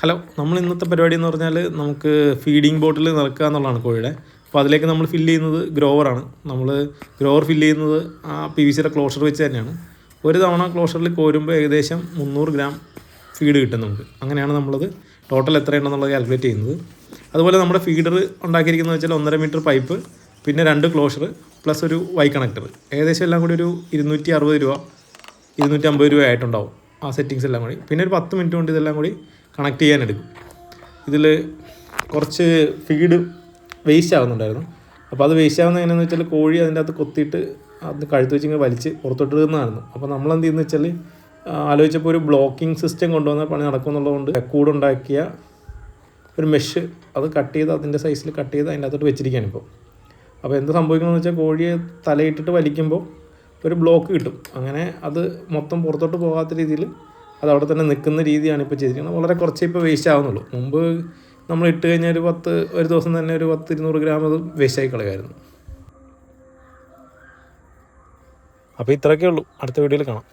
Hello, നമ്മൾ ഇന്നത്തെ പരിപാടി എന്ന് പറഞ്ഞാൽ നമുക്ക് ഫീഡിങ് ബോട്ടിൽ നിറക്കുക എന്നുള്ളതാണ് കോഴിയുടെ. അപ്പോൾ അതിലേക്ക് നമ്മൾ ഫില്ല് ചെയ്യുന്നത് ഗ്രോവറാണ്. നമ്മൾ ഗ്രോവർ ഫില്ല് ചെയ്യുന്നത് ആ PVC ക്ലോഷർ വെച്ച് തന്നെയാണ്. ഒരു തവണ ക്ലോഷറിൽ കോരുമ്പോൾ ഏകദേശം 300 ഗ്രാം ഫീഡ് കിട്ടും നമുക്ക്. അങ്ങനെയാണ് നമ്മളത് ടോട്ടൽ എത്രയുണ്ടെന്നുള്ളത് കാൽക്കുലേറ്റ് ചെയ്യുന്നത്. അതുപോലെ നമ്മുടെ ഫീഡർ ഉണ്ടാക്കിയിരിക്കുന്നത് വെച്ചാൽ 1.5 മീറ്റർ പൈപ്പ്, പിന്നെ 2 ക്ലോഷർ പ്ലസ് ഒരു വൈ കണക്ടർ. ഏകദേശം എല്ലാം കൂടി ഒരു 260 രൂപ 250 രൂപ ആയിട്ടുണ്ടാവും ആ സെറ്റിങ്സ് എല്ലാം കൂടി. പിന്നെ ഒരു 10 മിനിറ്റ് കൊണ്ട് ഇതെല്ലാം കൂടി കണക്ട് ചെയ്യാനെടുക്കും. ഇതിൽ കുറച്ച് ഫീഡ് വേസ്റ്റ് ആകുന്നുണ്ടായിരുന്നു. അപ്പോൾ അത് വേസ്റ്റ് ആകുന്നത് എങ്ങനെയാണെന്ന് വെച്ചാൽ കോഴി അതിൻ്റെ അകത്ത് കൊത്തിയിട്ട് അത് കഴുത്ത് വെച്ച് ഇങ്ങനെ വലിച്ച് പുറത്തോട്ട് ഇടുന്നതായിരുന്നു. അപ്പോൾ നമ്മളെന്ത് ചെയ്യുന്നത് വെച്ചാൽ ആലോചിച്ചപ്പോൾ ഒരു ബ്ലോക്കിംഗ് സിസ്റ്റം കൊണ്ടുവന്ന പണി നടക്കുമെന്നുള്ളതുകൊണ്ട് കൂടുണ്ടാക്കിയ ഒരു മെഷ് അത് കട്ട് ചെയ്ത് അതിൻ്റെ സൈസിൽ കട്ട് ചെയ്ത് അതിൻ്റെ അകത്തോട്ട് വെച്ചിരിക്കുകയാണ് ഇപ്പോൾ. അപ്പോൾ എന്ത് സംഭവിക്കണമെന്ന് വെച്ചാൽ കോഴിയെ തലയിട്ടിട്ട് വലിക്കുമ്പോൾ ഒരു ബ്ലോക്ക് കിട്ടും. അങ്ങനെ അത് മൊത്തം പുറത്തോട്ട് പോകാത്ത രീതിയിൽ അത് അവിടെ തന്നെ നിൽക്കുന്ന രീതിയാണ് ഇപ്പോൾ ചെയ്തിരിക്കുന്നത്. വളരെ കുറച്ചേ ഇപ്പോൾ വേസ്റ്റ് ആവുന്നുള്ളൂ. മുമ്പ് നമ്മൾ ഇട്ട് കഴിഞ്ഞാൽ ഒരു ദിവസം തന്നെ ഒരു 100-200 ഗ്രാം അത് വേസ്റ്റായി കളയുമായിരുന്നു. അപ്പോൾ ഇത്രയൊക്കെ ഉള്ളൂ. അടുത്ത വീഡിയോയിൽ കാണാം.